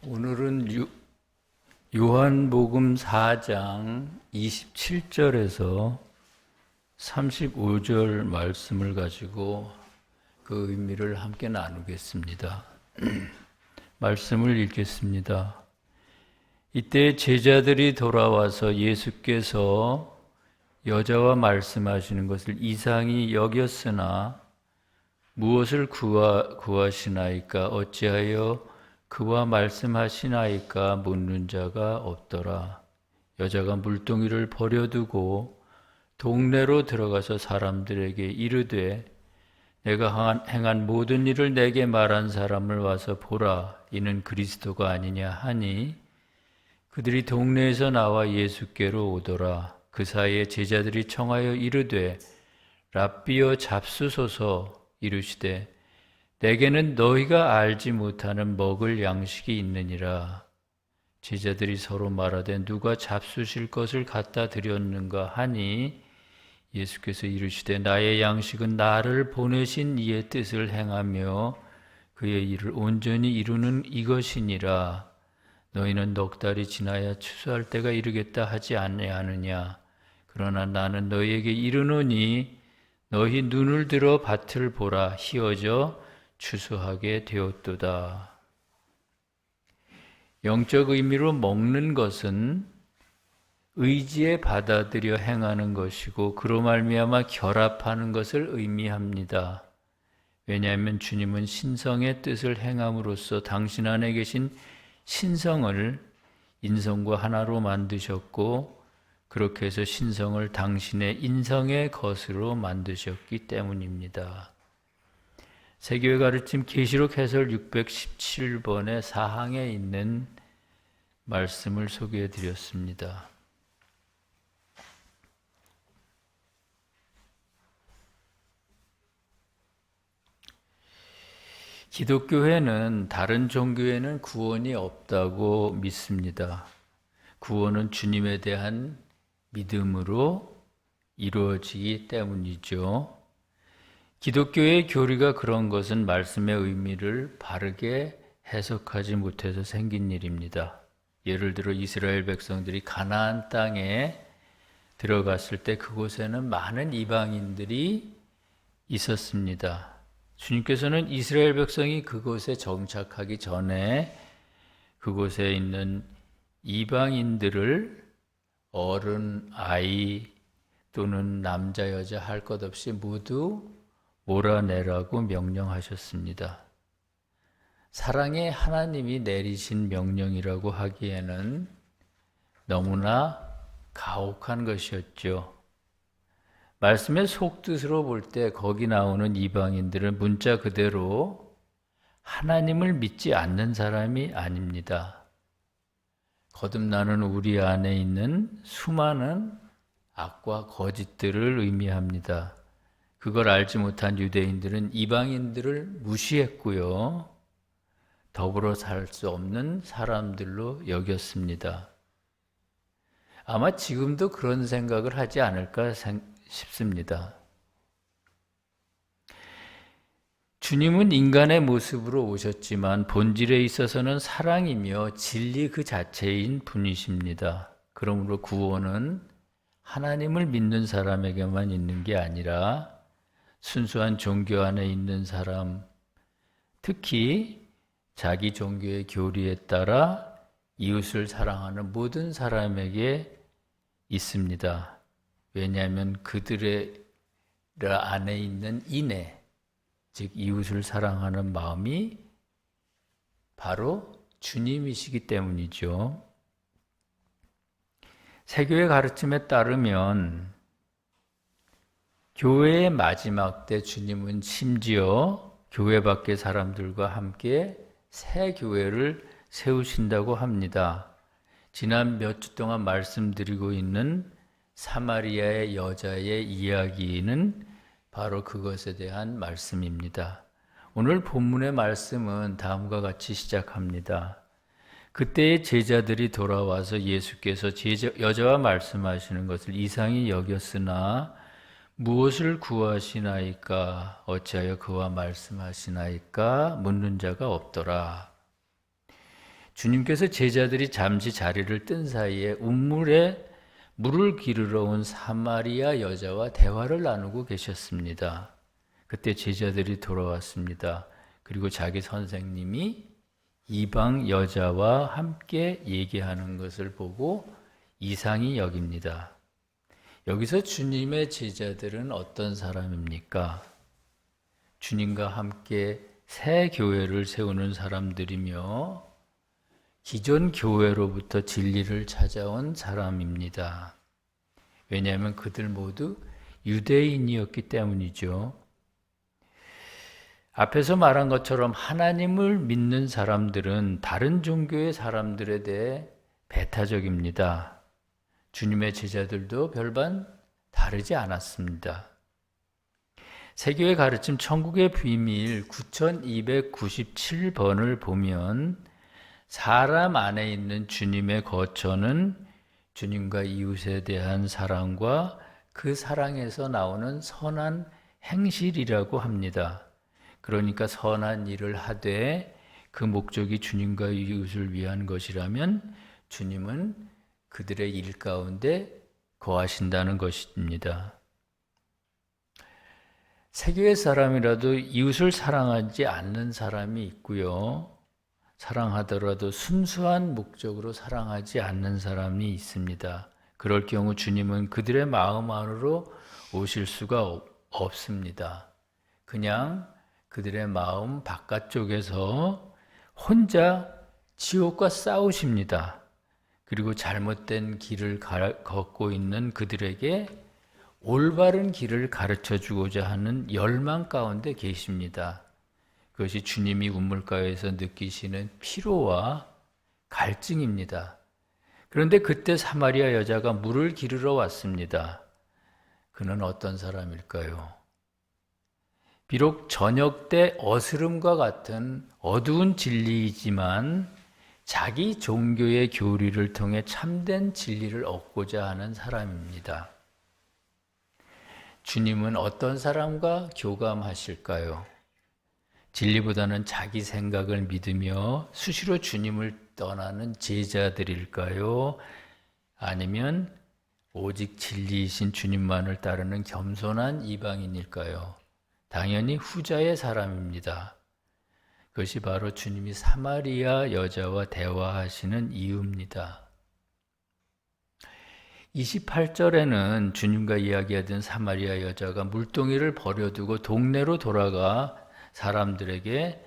오늘은 요한복음 4장 27절에서 35절 말씀을 가지고 그 의미를 함께 나누겠습니다. 말씀을 읽겠습니다. 이때 제자들이 돌아와서 예수께서 여자와 말씀하시는 것을 이상히 여겼으나 무엇을 구하시나이까? 어찌하여 그와 말씀하시나이까? 묻는 자가 없더라. 여자가 물동이를 버려두고 동네로 들어가서 사람들에게 이르되 내가 행한 모든 일을 내게 말한 사람을 와서 보라. 이는 그리스도가 아니냐 하니 그들이 동네에서 나와 예수께로 오더라. 그 사이에 제자들이 청하여 이르되 랍비여 잡수소서. 이르시되 내게는 너희가 알지 못하는 먹을 양식이 있느니라. 제자들이 서로 말하되 누가 잡수실 것을 갖다 드렸는가 하니 예수께서 이르시되 나의 양식은 나를 보내신 이의 뜻을 행하며 그의 일을 온전히 이루는 이것이니라. 너희는 넉 달이 지나야 추수할 때가 이르겠다 하지 아니하느냐. 그러나 나는 너희에게 이르노니 너희 눈을 들어 밭을 보라. 희어져 추수하게 되었도다. 영적 의미로 먹는 것은 의지에 받아들여 행하는 것이고 그로 말미암아 결합하는 것을 의미합니다. 왜냐하면 주님은 신성의 뜻을 행함으로써 당신 안에 계신 신성을 인성과 하나로 만드셨고 그렇게 해서 신성을 당신의 인성의 것으로 만드셨기 때문입니다. 세교회 가르침 계시록 해설 617번의 사항에 있는 말씀을 소개해 드렸습니다. 기독교회는 다른 종교에는 구원이 없다고 믿습니다. 구원은 주님에 대한 믿음으로 이루어지기 때문이죠. 기독교의 교리가 그런 것은 말씀의 의미를 바르게 해석하지 못해서 생긴 일입니다. 예를 들어 이스라엘 백성들이 가나안 땅에 들어갔을 때 그곳에는 많은 이방인들이 있었습니다. 주님께서는 이스라엘 백성이 그곳에 정착하기 전에 그곳에 있는 이방인들을 어른, 아이 또는 남자, 여자 할 것 없이 모두 몰아내라고 명령하셨습니다. 사랑의 하나님이 내리신 명령이라고 하기에는 너무나 가혹한 것이었죠. 말씀의 속뜻으로 볼 때 거기 나오는 이방인들은 문자 그대로 하나님을 믿지 않는 사람이 아닙니다. 거듭나는 우리 안에 있는 수많은 악과 거짓들을 의미합니다. 그걸 알지 못한 유대인들은 이방인들을 무시했고요. 더불어 살 수 없는 사람들로 여겼습니다. 아마 지금도 그런 생각을 하지 않을까 싶습니다. 주님은 인간의 모습으로 오셨지만 본질에 있어서는 사랑이며 진리 그 자체인 분이십니다. 그러므로 구원은 하나님을 믿는 사람에게만 있는 게 아니라 순수한 종교 안에 있는 사람, 특히 자기 종교의 교리에 따라 이웃을 사랑하는 모든 사람에게 있습니다. 왜냐하면 그들의 안에 있는 인애, 즉 이웃을 사랑하는 마음이 바로 주님이시기 때문이죠. 세교의 가르침에 따르면 교회의 마지막 때 주님은 심지어 교회 밖의 사람들과 함께 새 교회를 세우신다고 합니다. 지난 몇 주 동안 말씀드리고 있는 사마리아의 여자의 이야기는 바로 그것에 대한 말씀입니다. 오늘 본문의 말씀은 다음과 같이 시작합니다. 그때의 제자들이 돌아와서 예수께서 여자와 말씀하시는 것을 이상히 여겼으나 무엇을 구하시나이까? 어찌하여 그와 말씀하시나이까? 묻는 자가 없더라. 주님께서 제자들이 잠시 자리를 뜬 사이에 운물에 물을 기르러 온 사마리아 여자와 대화를 나누고 계셨습니다. 그때 제자들이 돌아왔습니다. 그리고 자기 선생님이 이방 여자와 함께 얘기하는 것을 보고 이상히 여깁니다. 여기서 주님의 제자들은 어떤 사람입니까? 주님과 함께 새 교회를 세우는 사람들이며 기존 교회로부터 진리를 찾아온 사람입니다. 왜냐하면 그들 모두 유대인이었기 때문이죠. 앞에서 말한 것처럼 하나님을 믿는 사람들은 다른 종교의 사람들에 대해 배타적입니다. 주님의 제자들도 별반 다르지 않았습니다. 세교의 가르침 천국의 비밀 9297번을 보면 사람 안에 있는 주님의 거처는 주님과 이웃에 대한 사랑과 그 사랑에서 나오는 선한 행실이라고 합니다. 그러니까 선한 일을 하되 그 목적이 주님과 이웃을 위한 것이라면 주님은 그들의 일 가운데 거하신다는 것입니다. 세계의 사람이라도 이웃을 사랑하지 않는 사람이 있고요. 사랑하더라도 순수한 목적으로 사랑하지 않는 사람이 있습니다. 그럴 경우 주님은 그들의 마음 안으로 오실 수가 없습니다. 그냥 그들의 마음 바깥쪽에서 혼자 지옥과 싸우십니다. 그리고 잘못된 길을 걷고 있는 그들에게 올바른 길을 가르쳐 주고자 하는 열망 가운데 계십니다. 그것이 주님이 우물가에서 느끼시는 피로와 갈증입니다. 그런데 그때 사마리아 여자가 물을 기르러 왔습니다. 그는 어떤 사람일까요? 비록 저녁 때 어스름과 같은 어두운 진리이지만 자기 종교의 교리를 통해 참된 진리를 얻고자 하는 사람입니다. 주님은 어떤 사람과 교감하실까요? 진리보다는 자기 생각을 믿으며 수시로 주님을 떠나는 제자들일까요? 아니면 오직 진리이신 주님만을 따르는 겸손한 이방인일까요? 당연히 후자의 사람입니다. 그것이 바로 주님이 사마리아 여자와 대화하시는 이유입니다. 28절에는 주님과 이야기하던 사마리아 여자가 물동이를 버려두고 동네로 돌아가 사람들에게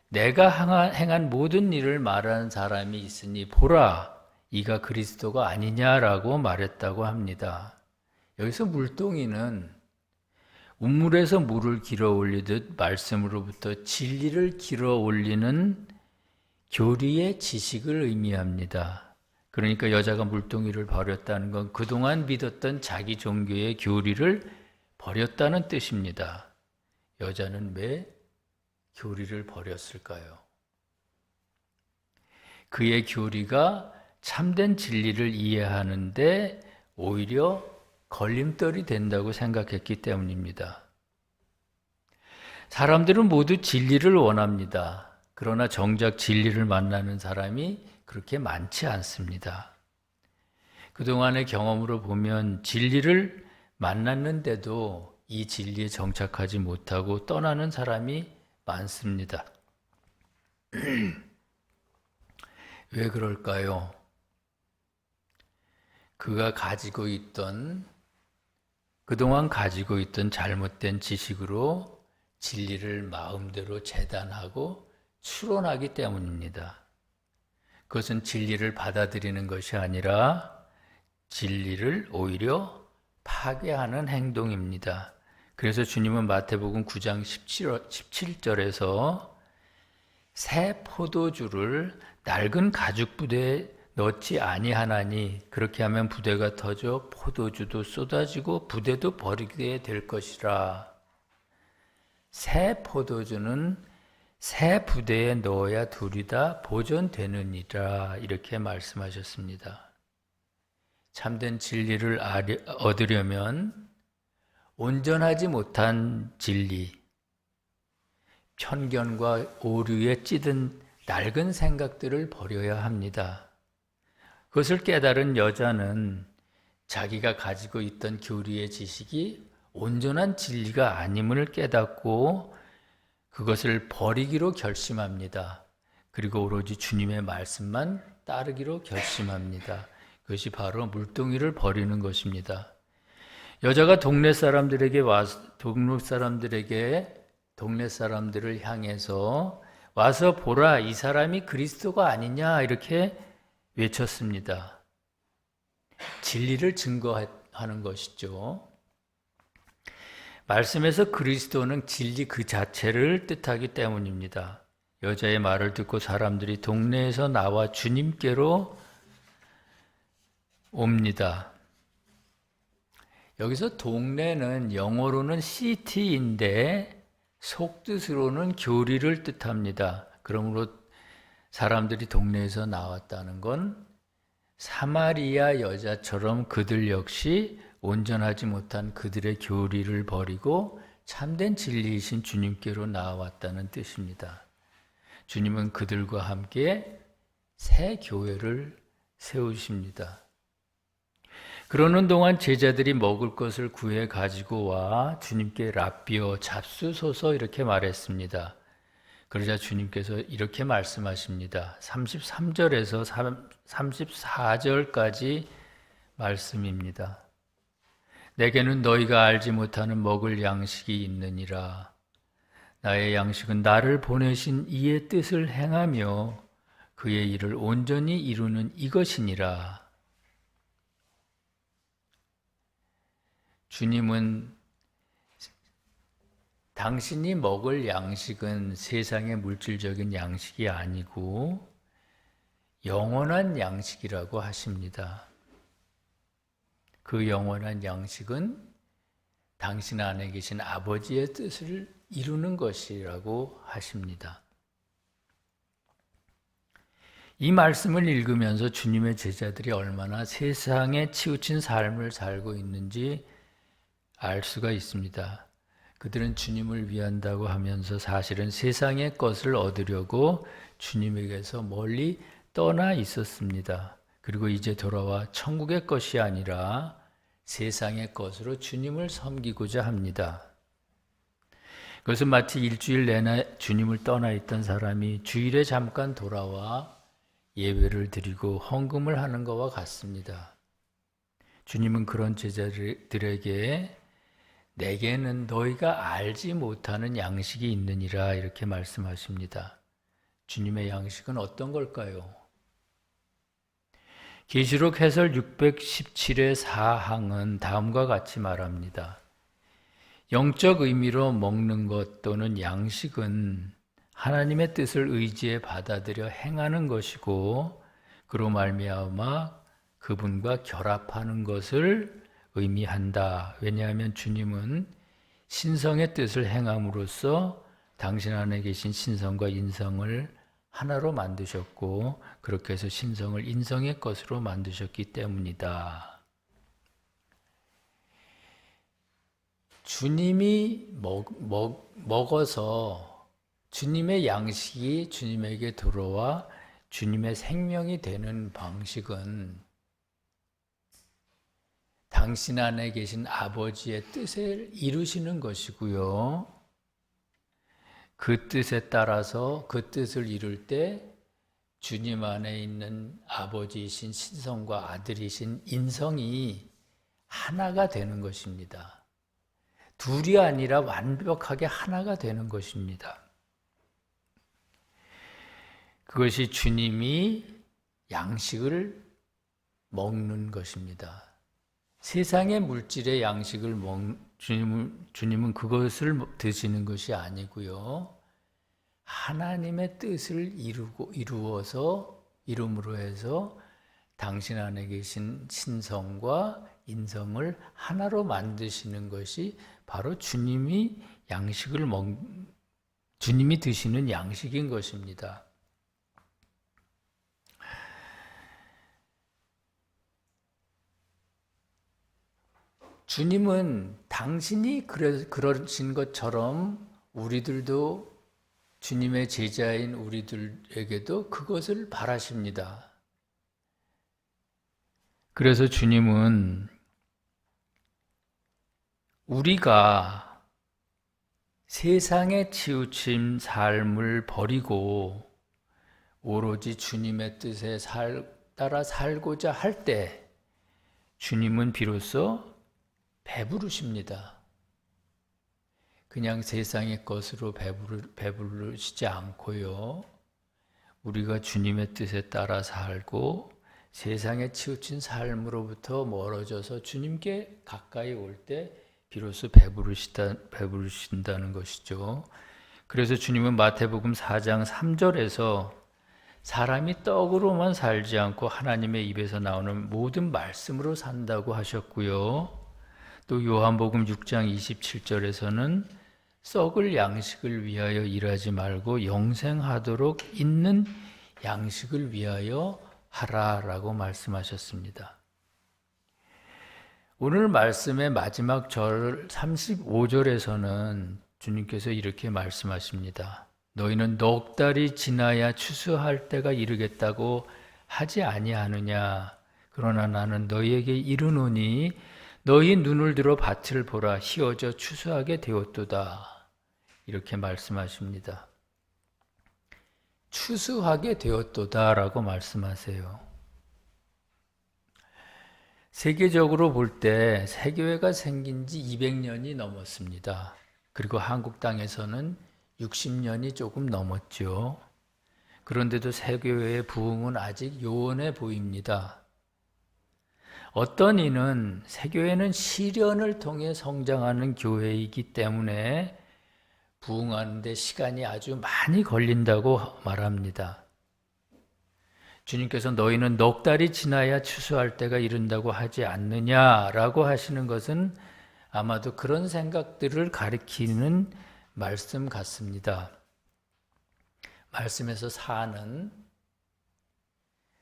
내가 행한 모든 일을 말하는 사람이 있으니 보라, 이가 그리스도가 아니냐라고 말했다고 합니다. 여기서 물동이는 운물에서 물을 길어 올리듯 말씀으로부터 진리를 길어 올리는 교리의 지식을 의미합니다. 그러니까 여자가 물동이를 버렸다는 건 그동안 믿었던 자기 종교의 교리를 버렸다는 뜻입니다. 여자는 왜 교리를 버렸을까요? 그의 교리가 참된 진리를 이해하는데 오히려 걸림돌이 된다고 생각했기 때문입니다. 사람들은 모두 진리를 원합니다. 그러나 정작 진리를 만나는 사람이 그렇게 많지 않습니다. 그동안의 경험으로 보면 진리를 만났는데도 이 진리에 정착하지 못하고 떠나는 사람이 많습니다. 왜 그럴까요? 그동안 가지고 있던 잘못된 지식으로 진리를 마음대로 재단하고 추론하기 때문입니다. 그것은 진리를 받아들이는 것이 아니라 진리를 오히려 파괴하는 행동입니다. 그래서 주님은 마태복음 9장 17절에서 새 포도주를 낡은 가죽 부대에 넣지 아니하나니 그렇게 하면 부대가 터져 포도주도 쏟아지고 부대도 버리게 될 것이라. 새 포도주는 새 부대에 넣어야 둘이 다 보존되느니라, 이렇게 말씀하셨습니다. 참된 진리를 얻으려면 온전하지 못한 진리, 편견과 오류에 찌든 낡은 생각들을 버려야 합니다. 그것을 깨달은 여자는 자기가 가지고 있던 교리의 지식이 온전한 진리가 아님을 깨닫고 그것을 버리기로 결심합니다. 그리고 오로지 주님의 말씀만 따르기로 결심합니다. 그것이 바로 물동이를 버리는 것입니다. 여자가 동네 사람들을 향해서 와서 보라, 이 사람이 그리스도가 아니냐 이렇게 외쳤습니다. 진리를 증거하는 것이죠. 말씀에서 그리스도는 진리 그 자체를 뜻하기 때문입니다. 여자의 말을 듣고 사람들이 동네에서 나와 주님께로 옵니다. 여기서 동네는 영어로는 city인데 속뜻으로는 교리를 뜻합니다. 그러므로 사람들이 동네에서 나왔다는 건 사마리아 여자처럼 그들 역시 온전하지 못한 그들의 교리를 버리고 참된 진리이신 주님께로 나왔다는 뜻입니다. 주님은 그들과 함께 새 교회를 세우십니다. 그러는 동안 제자들이 먹을 것을 구해 가지고 와 주님께 랍비여 잡수소서 이렇게 말했습니다. 그러자 주님께서 이렇게 말씀하십니다. 33절에서 34절까지 말씀입니다. 내게는 너희가 알지 못하는 먹을 양식이 있느니라. 나의 양식은 나를 보내신 이의 뜻을 행하며 그의 일을 온전히 이루는 이것이니라. 주님은 당신이 먹을 양식은 세상의 물질적인 양식이 아니고 영원한 양식이라고 하십니다. 그 영원한 양식은 당신 안에 계신 아버지의 뜻을 이루는 것이라고 하십니다. 이 말씀을 읽으면서 주님의 제자들이 얼마나 세상에 치우친 삶을 살고 있는지 알 수가 있습니다. 그들은 주님을 위한다고 하면서 사실은 세상의 것을 얻으려고 주님에게서 멀리 떠나 있었습니다. 그리고 이제 돌아와 천국의 것이 아니라 세상의 것으로 주님을 섬기고자 합니다. 그것은 마치 일주일 내내 주님을 떠나 있던 사람이 주일에 잠깐 돌아와 예배를 드리고 헌금을 하는 것과 같습니다. 주님은 그런 제자들에게 내게는 너희가 알지 못하는 양식이 있느니라 이렇게 말씀하십니다. 주님의 양식은 어떤 걸까요? 계시록 해설 617의 4항은 다음과 같이 말합니다. 영적 의미로 먹는 것 또는 양식은 하나님의 뜻을 의지해 받아들여 행하는 것이고 그로 말미암아 그분과 결합하는 것을 의미한다. 왜냐하면 주님은 신성의 뜻을 행함으로써 당신 안에 계신 신성과 인성을 하나로 만드셨고 그렇게 해서 신성을 인성의 것으로 만드셨기 때문이다. 주님이 먹어서 주님의 양식이 주님에게 들어와 주님의 생명이 되는 방식은 당신 안에 계신 아버지의 뜻을 이루시는 것이고요. 그 뜻에 따라서 그 뜻을 이룰 때 주님 안에 있는 아버지이신 신성과 아들이신 인성이 하나가 되는 것입니다. 둘이 아니라 완벽하게 하나가 되는 것입니다. 그것이 주님이 양식을 먹는 것입니다. 세상의 물질의 양식을 주님은 그것을 드시는 것이 아니고요. 하나님의 뜻을 이룸으로 해서 당신 안에 계신 신성과 인성을 하나로 만드시는 것이 바로 주님이 드시는 양식인 것입니다. 주님은 당신이 그러신 것처럼 우리들도 주님의 제자인 우리들에게도 그것을 바라십니다. 그래서 주님은 우리가 세상에 치우친 삶을 버리고 오로지 주님의 뜻에 따라 살고자 할 때 주님은 비로소 배부르십니다. 그냥 세상의 것으로 배부르시지 않고요. 우리가 주님의 뜻에 따라 살고 세상에 치우친 삶으로부터 멀어져서 주님께 가까이 올 때 비로소 배부르신다는 것이죠. 그래서 주님은 마태복음 4장 3절에서 사람이 떡으로만 살지 않고 하나님의 입에서 나오는 모든 말씀으로 산다고 하셨고요. 또 요한복음 6장 27절에서는 썩을 양식을 위하여 일하지 말고 영생하도록 있는 양식을 위하여 하라라고 말씀하셨습니다. 오늘 말씀의 마지막 절 35절에서는 주님께서 이렇게 말씀하십니다. 너희는 넉 달이 지나야 추수할 때가 이르겠다고 하지 아니하느냐. 그러나 나는 너희에게 이르노니 너희 눈을 들어 밭을 보라. 희어져 추수하게 되었도다. 이렇게 말씀하십니다. 추수하게 되었도다라고 말씀하세요. 세계적으로 볼 때 세교회가 생긴 지 200년이 넘었습니다. 그리고 한국 땅에서는 60년이 조금 넘었죠. 그런데도 세교회의 부흥은 아직 요원해 보입니다. 어떤 이는 세교회는 시련을 통해 성장하는 교회이기 때문에 부흥하는 데 시간이 아주 많이 걸린다고 말합니다. 주님께서 너희는 넉 달이 지나야 추수할 때가 이른다고 하지 않느냐라고 하시는 것은 아마도 그런 생각들을 가리키는 말씀 같습니다. 말씀에서 사는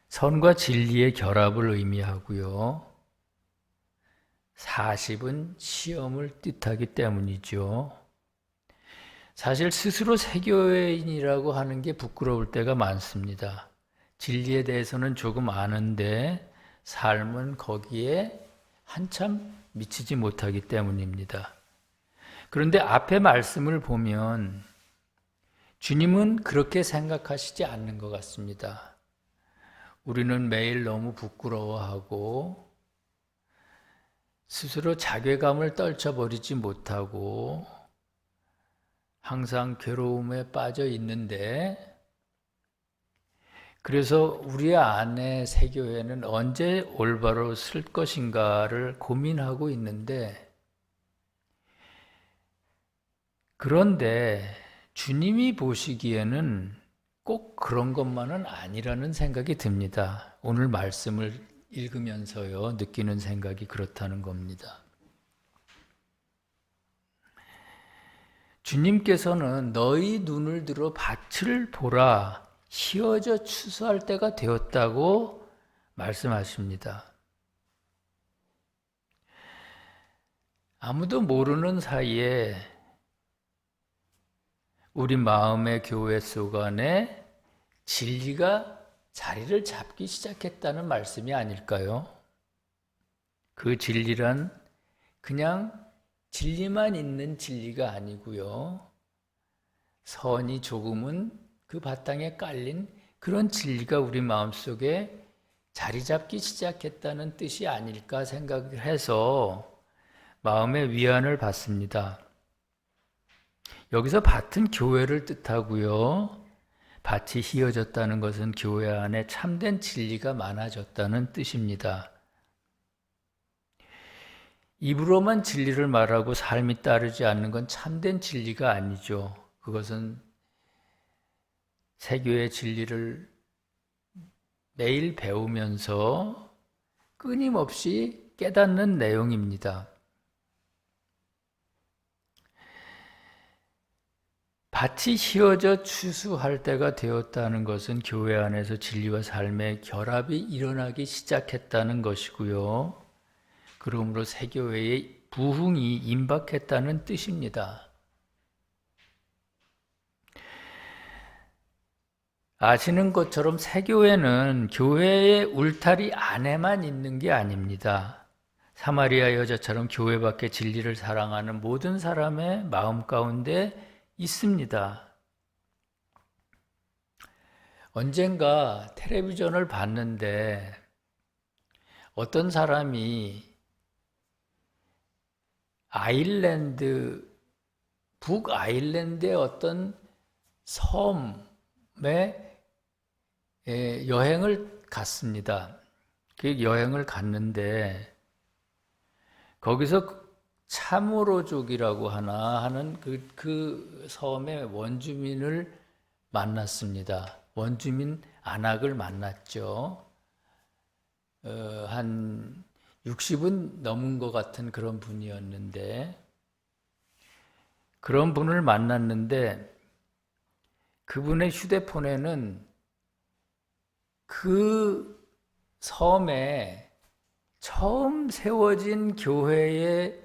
선과 진리의 결합을 의미하고요. 40은 시험을 뜻하기 때문이죠. 사실 스스로 세교회인이라고 하는 게 부끄러울 때가 많습니다. 진리에 대해서는 조금 아는데 삶은 거기에 한참 미치지 못하기 때문입니다. 그런데 앞에 말씀을 보면 주님은 그렇게 생각하시지 않는 것 같습니다. 우리는 매일 너무 부끄러워하고 스스로 자괴감을 떨쳐버리지 못하고 항상 괴로움에 빠져 있는데 그래서 우리 안에 세교회는 언제 올바로 쓸 것인가를 고민하고 있는데 그런데 주님이 보시기에는 꼭 그런 것만은 아니라는 생각이 듭니다. 오늘 말씀을 읽으면서요, 느끼는 생각이 그렇다는 겁니다. 주님께서는 너희 눈을 들어 밭을 보라. 희어져 추수할 때가 되었다고 말씀하십니다. 아무도 모르는 사이에 우리 마음의 교회 속 안에 진리가 자리를 잡기 시작했다는 말씀이 아닐까요? 그 진리란 그냥 진리만 있는 진리가 아니고요. 선이 조금은 그 바탕에 깔린 그런 진리가 우리 마음속에 자리 잡기 시작했다는 뜻이 아닐까 생각을 해서 마음의 위안을 받습니다. 여기서 밭은 교회를 뜻하고요. 밭이 휘어졌다는 것은 교회 안에 참된 진리가 많아졌다는 뜻입니다. 입으로만 진리를 말하고 삶이 따르지 않는 건 참된 진리가 아니죠. 그것은 세교의 진리를 매일 배우면서 끊임없이 깨닫는 내용입니다. 밭이 휘어져 추수할 때가 되었다는 것은 교회 안에서 진리와 삶의 결합이 일어나기 시작했다는 것이고요. 그러므로 세교회의 부흥이 임박했다는 뜻입니다. 아시는 것처럼 새교회는 교회의 울타리 안에만 있는 게 아닙니다. 사마리아 여자처럼 교회 밖에 진리를 사랑하는 모든 사람의 마음 가운데 있습니다. 언젠가 텔레비전을 봤는데 어떤 사람이 북아일랜드의 어떤 섬에 여행을 갔습니다. 그 여행을 갔는데 거기서 차무로족이라고 하는 그 섬의 원주민을 만났습니다. 원주민 안악을 만났죠. 한 60은 넘은 것 같은 그런 분이었는데, 그런 분을 만났는데 그분의 휴대폰에는 그 섬에 처음 세워진 교회의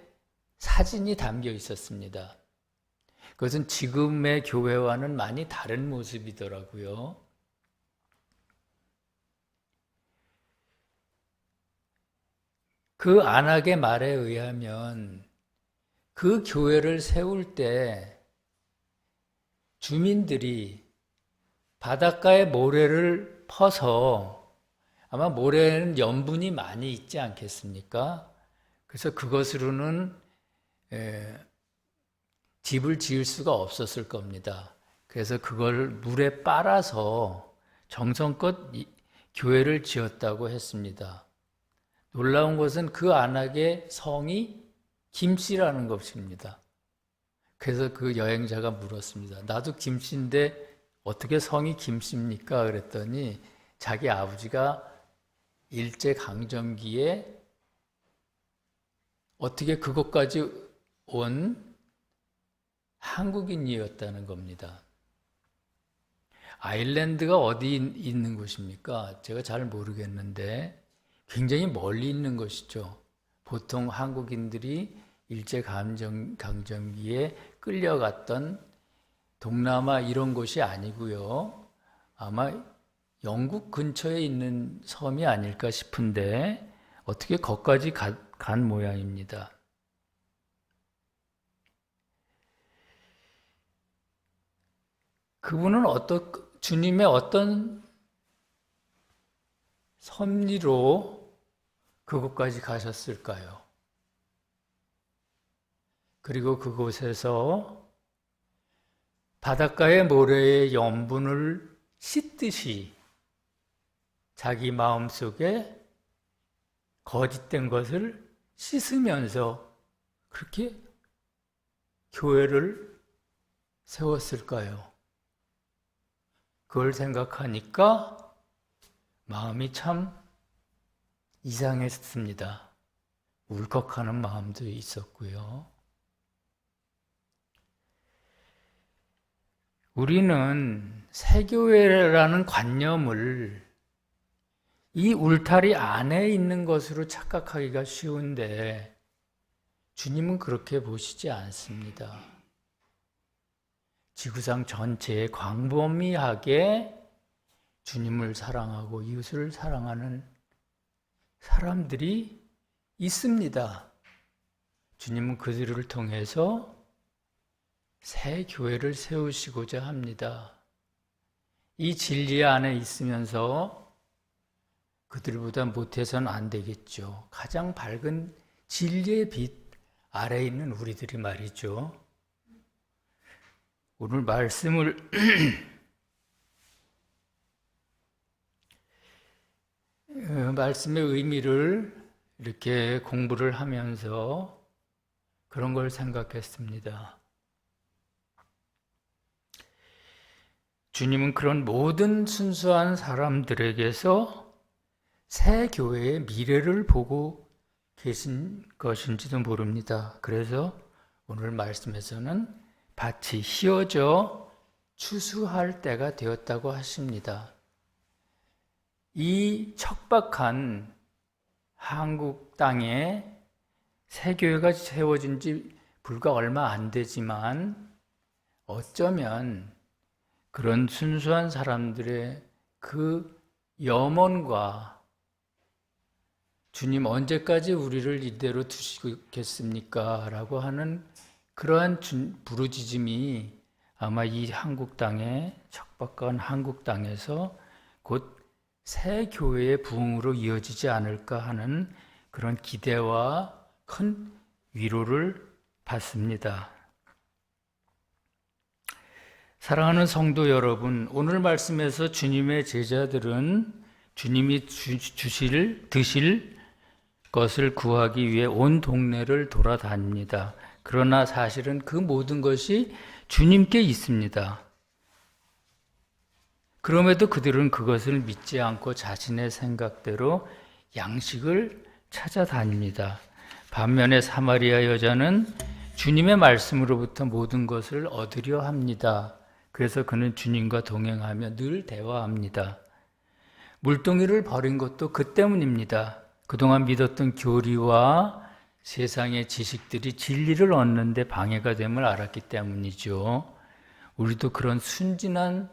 사진이 담겨 있었습니다. 그것은 지금의 교회와는 많이 다른 모습이더라고요. 그 안악의 말에 의하면 그 교회를 세울 때 주민들이 바닷가에 모래를 퍼서, 아마 모래에는 염분이 많이 있지 않겠습니까? 그래서 그것으로는 집을 지을 수가 없었을 겁니다. 그래서 그걸 물에 빨아서 정성껏 교회를 지었다고 했습니다. 놀라운 것은 그 안악의 성이 김씨라는 것입니다. 그래서 그 여행자가 물었습니다. 나도 김씨인데 어떻게 성이 김씨입니까? 그랬더니 자기 아버지가 일제강점기에 어떻게 그것까지 온 한국인이었다는 겁니다. 아일랜드가 어디 있는 곳입니까? 제가 잘 모르겠는데 굉장히 멀리 있는 것이죠. 보통 한국인들이 일제강점기에 끌려갔던 동남아 이런 곳이 아니고요. 아마 영국 근처에 있는 섬이 아닐까 싶은데 어떻게 거기까지 간 모양입니다. 그분은 주님의 어떤 섭리로 그곳까지 가셨을까요? 그리고 그곳에서 바닷가의 모래의 염분을 씻듯이 자기 마음속에 거짓된 것을 씻으면서 그렇게 교회를 세웠을까요? 그걸 생각하니까 마음이 참 이상했습니다. 울컥하는 마음도 있었고요. 우리는 새교회라는 관념을 이 울타리 안에 있는 것으로 착각하기가 쉬운데 주님은 그렇게 보시지 않습니다. 지구상 전체에 광범위하게 주님을 사랑하고 이웃을 사랑하는 사람들이 있습니다. 주님은 그들을 통해서 새 교회를 세우시고자 합니다. 이 진리 안에 있으면서 그들보다 못해서는 안 되겠죠. 가장 밝은 진리의 빛 아래에 있는 우리들이 말이죠. 오늘 말씀의 의미를 이렇게 공부를 하면서 그런 걸 생각했습니다. 주님은 그런 모든 순수한 사람들에게서 새 교회의 미래를 보고 계신 것인지도 모릅니다. 그래서 오늘 말씀에서는 밭이 휘어져 추수할 때가 되었다고 하십니다. 이 척박한 한국 땅에 새 교회가 세워진 지 불과 얼마 안 되지만 어쩌면 그런 순수한 사람들의 그 염원과 주님 언제까지 우리를 이대로 두시겠습니까? 라고 하는 그러한 부르짖음이 아마 이 한국 땅에, 척박한 한국 땅에서 곧 새 교회의 부흥으로 이어지지 않을까 하는 그런 기대와 큰 위로를 받습니다. 사랑하는 성도 여러분, 오늘 말씀에서 주님의 제자들은 주님이 드실 것을 구하기 위해 온 동네를 돌아다닙니다. 그러나 사실은 그 모든 것이 주님께 있습니다. 그럼에도 그들은 그것을 믿지 않고 자신의 생각대로 양식을 찾아다닙니다. 반면에 사마리아 여자는 주님의 말씀으로부터 모든 것을 얻으려 합니다. 그래서 그는 주님과 동행하며 늘 대화합니다. 물동이를 버린 것도 그 때문입니다. 그동안 믿었던 교리와 세상의 지식들이 진리를 얻는 데 방해가 됨을 알았기 때문이죠. 우리도 그런 순진한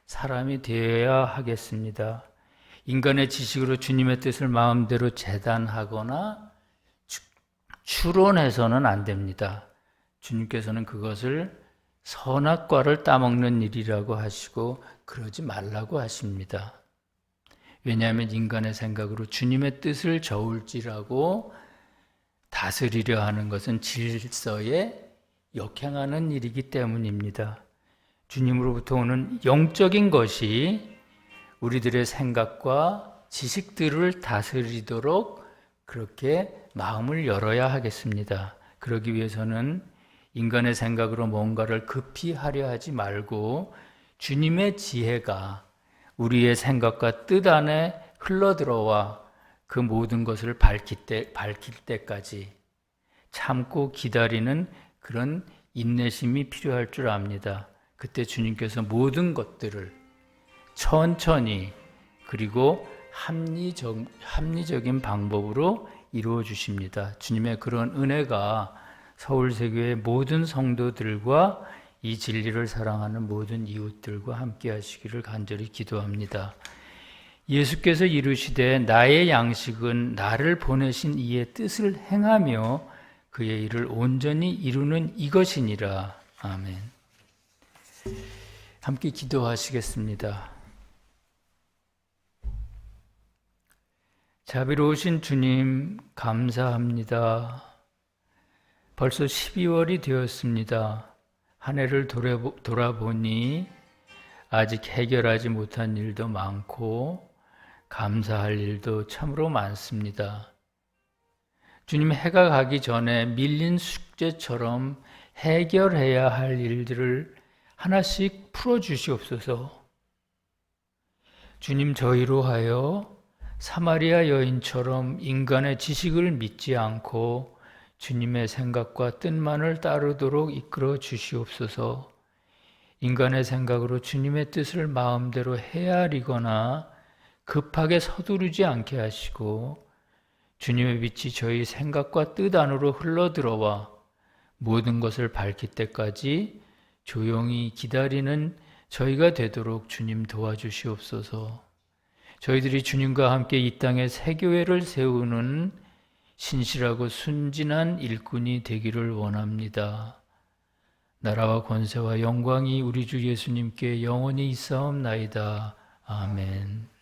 사람이 되어야 하겠습니다. 인간의 지식으로 주님의 뜻을 마음대로 재단하거나 추론해서는 안 됩니다. 주님께서는 그것을 선악과를 따먹는 일이라고 하시고 그러지 말라고 하십니다. 왜냐하면 인간의 생각으로 주님의 뜻을 저울질하고 다스리려 하는 것은 질서에 역행하는 일이기 때문입니다. 주님으로부터 오는 영적인 것이 우리들의 생각과 지식들을 다스리도록 그렇게 마음을 열어야 하겠습니다. 그러기 위해서는 인간의 생각으로 뭔가를 급히 하려 하지 말고 주님의 지혜가 우리의 생각과 뜻 안에 흘러들어와 그 모든 것을 밝힐 때까지 참고 기다리는 그런 인내심이 필요할 줄 압니다. 그때 주님께서 모든 것들을 천천히 그리고 합리적인 방법으로 이루어 주십니다. 주님의 그런 은혜가 서울세교의 모든 성도들과 이 진리를 사랑하는 모든 이웃들과 함께 하시기를 간절히 기도합니다. 예수께서 이르시되 나의 양식은 나를 보내신 이의 뜻을 행하며 그의 일을 온전히 이루는 이것이니라. 아멘. 함께 기도하시겠습니다. 자비로우신 주님 감사합니다. 벌써 12월이 되었습니다. 한 해를 돌아보니 아직 해결하지 못한 일도 많고 감사할 일도 참으로 많습니다. 주님, 해가 가기 전에 밀린 숙제처럼 해결해야 할 일들을 하나씩 풀어주시옵소서. 주님, 저희로 하여 사마리아 여인처럼 인간의 지식을 믿지 않고 주님의 생각과 뜻만을 따르도록 이끌어 주시옵소서. 인간의 생각으로 주님의 뜻을 마음대로 헤아리거나 급하게 서두르지 않게 하시고 주님의 빛이 저희 생각과 뜻 안으로 흘러들어와 모든 것을 밝힐 때까지 조용히 기다리는 저희가 되도록 주님 도와주시옵소서. 저희들이 주님과 함께 이 땅에 새 교회를 세우는 신실하고 순진한 일꾼이 되기를 원합니다. 나라와 권세와 영광이 우리 주 예수님께 영원히 있사옵나이다. 아멘.